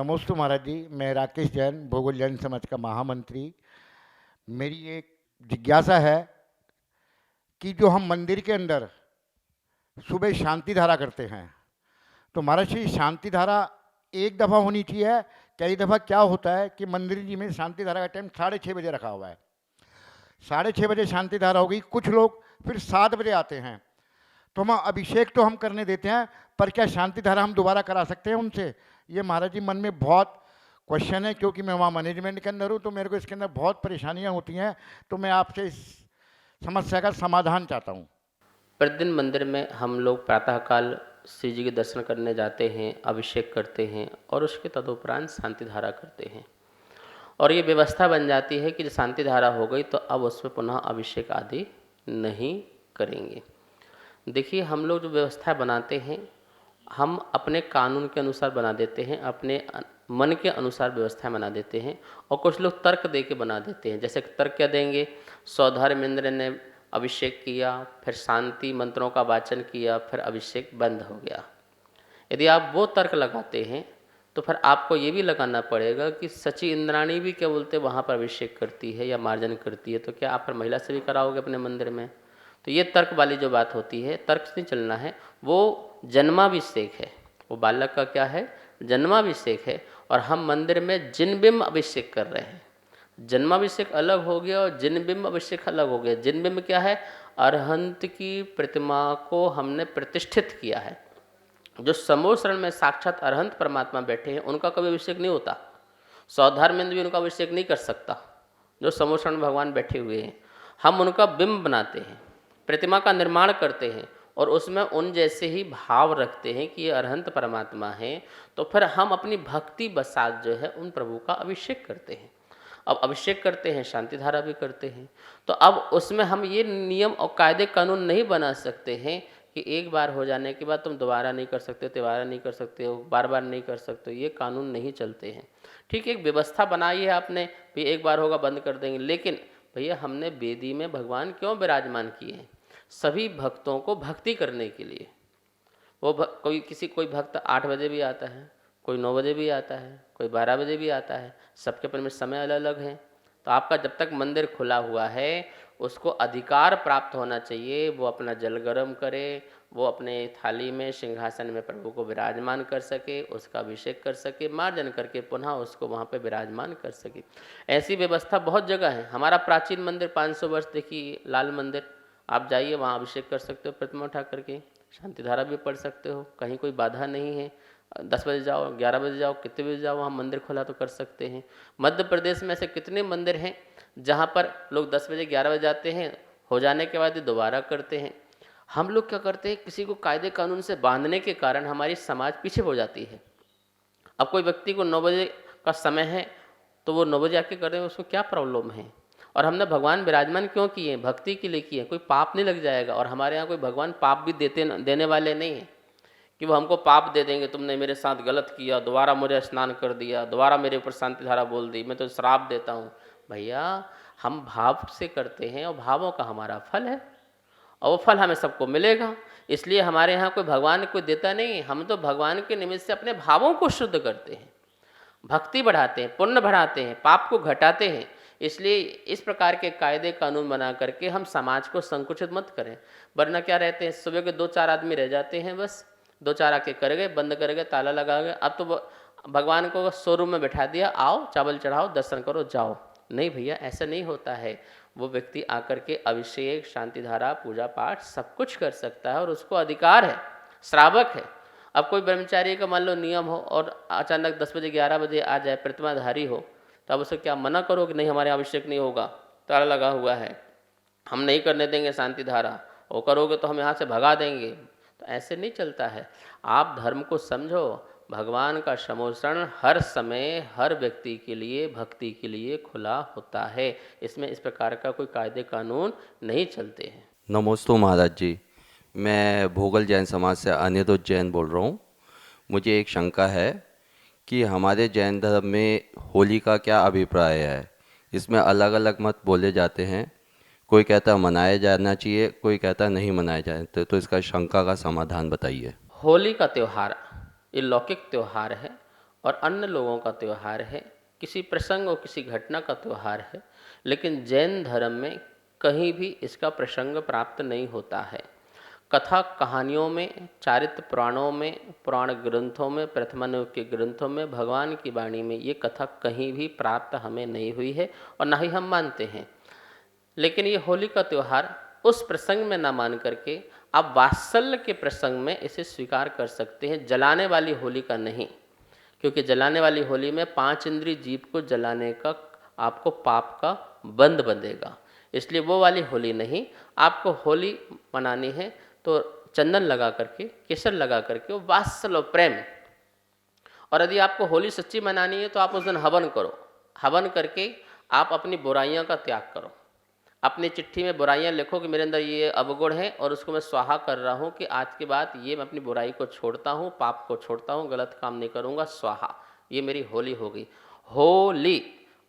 नमोस्तु महाराज जी। मैं राकेश जैन, भोगल जैन समाज का महामंत्री। मेरी एक जिज्ञासा है कि जो हम मंदिर के अंदर सुबह शांति धारा करते हैं, तो महाराज जी शांति धारा एक दफ़ा होनी चाहिए? कई दफ़ा क्या होता है कि मंदिर जी में शांति धारा का टाइम 6:30 बजे रखा हुआ है। 6:30 बजे शांति धारा हो गई, कुछ लोग फिर 7 बजे आते हैं, तो हम अभिषेक तो हम करने देते हैं, पर क्या शांति धारा हम दोबारा करा सकते हैं उनसे? ये महाराज जी मन में बहुत क्वेश्चन है, क्योंकि मैं वहाँ मैनेजमेंट के अंदर हूँ, तो मेरे को इसके अंदर बहुत परेशानियाँ होती हैं। तो मैं आपसे इस समस्या का समाधान चाहता हूँ। प्रतिदिन मंदिर में हम लोग प्रातःकाल श्री जी के दर्शन करने जाते हैं, अभिषेक करते हैं और उसके तदुपरांत शांति धारा करते हैं। और ये व्यवस्था बन जाती है कि शांति धारा हो गई तो अब उसमें पुनः अभिषेक आदि नहीं करेंगे। देखिए, हम लोग जो व्यवस्था बनाते हैं, हम अपने कानून के अनुसार बना देते हैं, अपने मन के अनुसार व्यवस्था बना देते हैं, और कुछ लोग तर्क दे के बना देते हैं। जैसे तर्क क्या देंगे, सौधर्मेंद्र ने अभिषेक किया, फिर शांति मंत्रों का वाचन किया, फिर अभिषेक बंद हो गया। यदि आप वो तर्क लगाते हैं तो फिर आपको ये भी लगाना पड़ेगा कि सची इंद्राणी भी क्या बोलते वहाँ पर अभिषेक करती है या मार्जन करती है, तो क्या आप फिर महिला से भी कराओगे अपने मंदिर में? तो ये तर्क वाली जो बात होती है, तर्क से नहीं चलना है। वो जन्माभिषेक है, वो बालक का क्या है, जन्माभिषेक है। और हम मंदिर में जिनबिंब अभिषेक कर रहे हैं। जन्माभिषेक अलग हो गया और जिनबिंब अभिषेक अलग हो गया। जिनबिंब क्या है, अरहंत की प्रतिमा को हमने प्रतिष्ठित किया है। जो समूह शरण में साक्षात अरहंत परमात्मा बैठे हैं, उनका कभी अभिषेक नहीं होता। सौधर्मेंद्र भी उनका अभिषेक नहीं कर सकता। जो समूह शरण में भगवान बैठे हुए हैं, हम उनका बिंब बनाते हैं, प्रतिमा का निर्माण करते हैं और उसमें उन जैसे ही भाव रखते हैं कि ये अरहंत परमात्मा हैं। तो फिर हम अपनी भक्ति बसात जो है उन प्रभु का अभिषेक करते हैं। अब अभिषेक करते हैं, शांति धारा भी करते हैं। तो अब उसमें हम ये नियम और कायदे कानून नहीं बना सकते हैं कि एक बार हो जाने के बाद तुम दोबारा नहीं कर सकते, तिबारा नहीं कर सकते हो, बार बार नहीं कर सकते हो। ये कानून नहीं चलते हैं। ठीक है, एक व्यवस्था बनाई है आपने भी, एक बार होगा बंद कर देंगे, लेकिन भैया हमने वेदी में भगवान क्यों विराजमान किए हैं? सभी भक्तों को भक्ति करने के लिए। वो कोई भक्त 8 बजे भी आता है, कोई 9 बजे भी आता है, कोई 12 बजे भी आता है। सबके अपने में समय अलग अलग है। तो आपका जब तक मंदिर खुला हुआ है, उसको अधिकार प्राप्त होना चाहिए। वो अपना जल गर्म करे, वो अपने थाली में सिंहासन में प्रभु को विराजमान कर सके, उसका अभिषेक कर सके, मार्जन करके पुनः उसको वहाँ पे विराजमान कर सके। ऐसी व्यवस्था बहुत जगह है। हमारा प्राचीन मंदिर 500 वर्ष, देखिए लाल मंदिर, आप जाइए वहाँ अभिषेक कर सकते हो, प्रतिमा उठा करके शांति धारा भी पढ़ सकते हो, कहीं कोई बाधा नहीं है। 10 बजे जाओ, 11 बजे जाओ, कितने बजे जाओ, वहाँ मंदिर खुला तो कर सकते हैं। मध्य प्रदेश में ऐसे कितने मंदिर हैं जहाँ पर लोग 10 बजे 11 बजे जाते हैं, हो जाने के बाद दोबारा करते हैं। हम लोग क्या करते हैं, किसी को कायदे कानून से बांधने के कारण हमारी समाज पीछे हो जाती है। अब कोई व्यक्ति को 9 बजे का समय है तो वो 9 बजे आके कर रहे हैं, उसको क्या प्रॉब्लम है? और हमने भगवान विराजमान क्यों किए? भक्ति के लिए किए, कोई पाप नहीं लग जाएगा। और हमारे यहाँ कोई भगवान पाप भी देने वाले नहीं हैं कि वो हमको पाप दे देंगे, तुमने मेरे साथ गलत किया, दोबारा मुझे स्नान कर दिया, दोबारा मेरे ऊपर शांति धारा बोल दी, मैं तो श्राप देता हूँ। भैया, हम भाव से करते हैं और भावों का हमारा फल है, और वो फल हमें सबको मिलेगा। इसलिए हमारे यहाँ कोई भगवान कोई देता नहीं है। हम तो भगवान के निमित्त से अपने भावों को शुद्ध करते हैं, भक्ति बढ़ाते हैं, पुण्य बढ़ाते हैं, पाप को घटाते हैं। इसलिए इस प्रकार के कायदे कानून बना करके हम समाज को संकुचित मत करें। वरना क्या रहते हैं, सुबह के 2-4 आदमी रह जाते हैं, बस 2-4 आके कर गए, बंद कर गए, ताला लगा गए। अब तो भगवान को शोरूम में बैठा दिया, आओ चावल चढ़ाओ, दर्शन करो, जाओ। नहीं भैया, ऐसा नहीं होता है। वो व्यक्ति आकर के अभिषेक, शांति धारा, पूजा पाठ सब कुछ कर सकता है और उसको अधिकार है, श्रावक है। अब कोई ब्रह्मचारी का मान लो नियम हो और अचानक 10 बजे 11 बजे आ जाए, प्रतिमाधारी हो, तो अब उसे क्या मना करो कि नहीं हमारे अभिषेक नहीं होगा, ताला लगा हुआ है, हम नहीं करने देंगे शांति धारा, वो करोगे तो हम यहाँ से भगा देंगे? तो ऐसे नहीं चलता है। आप धर्म को समझो। भगवान का समोषण हर समय हर व्यक्ति के लिए, भक्ति के लिए खुला होता है। इसमें इस प्रकार का कोई कायदे कानून नहीं चलते हैं। नमोस्तु महाराज जी, मैं भोगल जैन समाज से अनिरुद्ध जैन बोल रहा हूँ। मुझे एक शंका है कि हमारे जैन धर्म में होली का क्या अभिप्राय है। इसमें अलग अलग मत बोले जाते हैं। कोई कहता मनाया जाना चाहिए, कोई कहता नहीं मनाया जाए, तो इसका शंका का समाधान बताइए। होली का त्यौहार ये लौकिक त्यौहार है और अन्य लोगों का त्यौहार है, किसी प्रसंग और किसी घटना का त्यौहार है। लेकिन जैन धर्म में कहीं भी इसका प्रसंग प्राप्त नहीं होता है। कथा कहानियों में, चारित्र पुराणों में, पुराण ग्रंथों में, प्रथमानुग के ग्रंथों में, भगवान की वाणी में ये कथा कहीं भी प्राप्त हमें नहीं हुई है और ना ही हम मानते हैं। लेकिन ये होली का त्यौहार उस प्रसंग में ना मान करके आप वात्सल्य के प्रसंग में इसे स्वीकार कर सकते हैं, जलाने वाली होली का नहीं। क्योंकि जलाने वाली होली में 5 इंद्रिय जीव को जलाने का आपको पाप का बंध बंधेगा, इसलिए वो वाली होली नहीं। आपको होली मनानी है तो चंदन लगा करके, केसर लगा करके, वो वात्सल्य और प्रेम। और यदि आपको होली सच्ची मनानी है तो आप उस दिन हवन करो। हवन करके आप अपनी बुराइयां का त्याग करो। अपनी चिट्ठी में बुराइयां लिखो कि मेरे अंदर ये अवगुण है और उसको मैं स्वाहा कर रहा हूँ कि आज के बाद ये मैं अपनी बुराई को छोड़ता हूँ, पाप को छोड़ता हूँ, गलत काम नहीं करूँगा, स्वाहा। ये मेरी होली हो गई। होली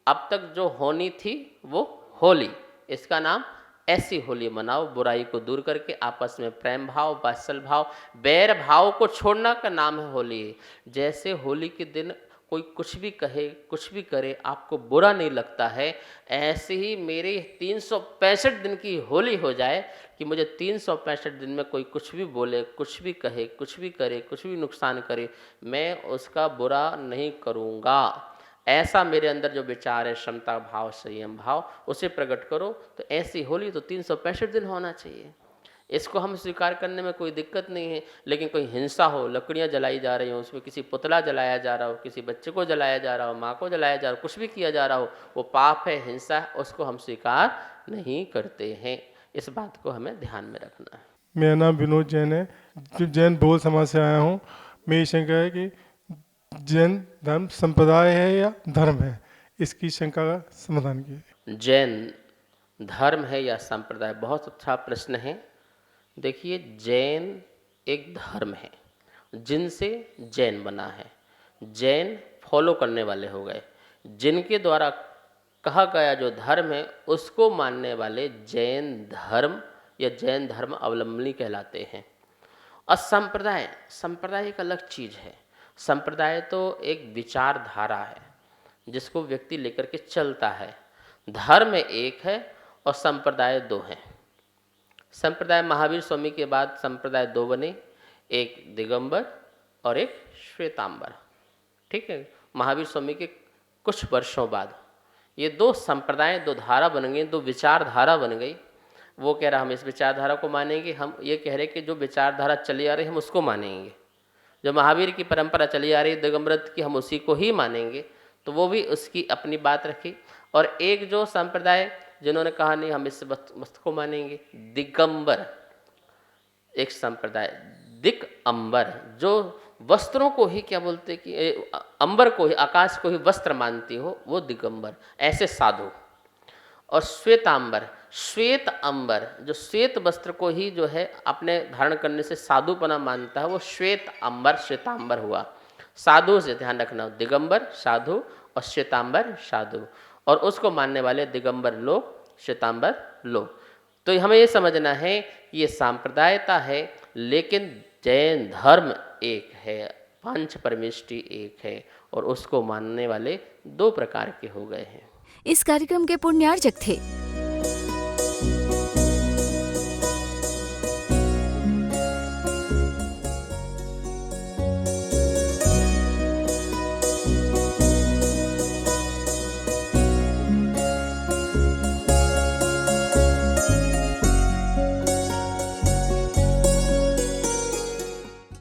अब तक जो होनी थी वो होली, इसका नाम ऐसी होली मनाओ, बुराई को दूर करके आपस में प्रेम भाव, वात्सल्य भाव, बैर भाव को छोड़ना का नाम है होली। जैसे होली के दिन कोई कुछ भी कहे, कुछ भी करे, आपको बुरा नहीं लगता है, ऐसे ही मेरी 365 दिन की होली हो जाए कि मुझे 365 दिन में कोई कुछ भी बोले, कुछ भी कहे, कुछ भी करे, कुछ भी नुकसान करे, मैं उसका बुरा नहीं करूँगा। ऐसा मेरे अंदर जो विचार है, क्षमता भाव, संयम भाव, उसे प्रकट करो। तो ऐसी होली तो 365 दिन होना चाहिए। इसको हम स्वीकार करने में कोई दिक्कत नहीं है। लेकिन कोई हिंसा हो, लकड़ियाँ जलाई जा रही हो, उसमें किसी पुतला जलाया जा रहा हो, किसी बच्चे को जलाया जा रहा हो, माँ को जलाया जा रहा हो, कुछ भी किया जा रहा हो, वो पाप है, हिंसा है, उसको हम स्वीकार नहीं करते हैं। इस बात को हमें ध्यान में रखना है। मेरा नाम विनोद जैन है, जो जैन बहुल समाज से आया हूँ। मेरी शंका है कि जैन धर्म संप्रदाय है या धर्म है, इसकी शंका का समाधान कीजिए। जैन धर्म है या संप्रदाय, बहुत अच्छा प्रश्न है। देखिए, जैन एक धर्म है, जिनसे जैन बना है। जैन फॉलो करने वाले हो गए, जिनके द्वारा कहा गया जो धर्म है उसको मानने वाले जैन धर्म या जैन धर्म अवलंबनी कहलाते हैं। और संप्रदाय, संप्रदाय एक अलग चीज़ है। संप्रदाय तो एक विचारधारा है जिसको व्यक्ति लेकर के चलता है। धर्म एक है और संप्रदाय 2 हैं। संप्रदाय महावीर स्वामी के बाद संप्रदाय 2 बने, एक दिगंबर और एक श्वेतांबर। ठीक है, महावीर स्वामी के कुछ वर्षों बाद ये 2 संप्रदाय, 2 धारा बन गई, 2 विचारधारा बन गई। वो कह रहा हम इस विचारधारा को मानेंगे, हम ये कह रहे कि जो विचारधारा चली आ रही हम उसको मानेंगे। जो महावीर की परंपरा चली आ रही है दिगंबर की, हम उसी को ही मानेंगे। तो वो भी उसकी अपनी बात रखी। और एक जो संप्रदाय जिन्होंने कहा नहीं हम इस वस्तु को मानेंगे, दिगंबर एक संप्रदाय। दिक अंबर, जो वस्त्रों को ही क्या बोलते कि अंबर को ही, आकाश को ही वस्त्र मानती हो, वो दिगंबर, ऐसे साधु। और श्वेतांबर, श्वेत अंबर, जो श्वेत वस्त्र को ही जो है अपने धारण करने से साधुपना मानता है, वो श्वेत अंबर, श्वेतांबर हुआ। साधु से ध्यान रखना, दिगंबर साधु और श्वेतांबर साधु, और उसको मानने वाले दिगंबर लोग, श्वेतांबर लोग। तो हमें ये समझना है कि ये सांप्रदायिकता है, लेकिन जैन धर्म एक है, पंच परमेष्टि एक है, और उसको मानने वाले 2 प्रकार के हो गए हैं। इस कार्यक्रम के पुण्यार्चक थे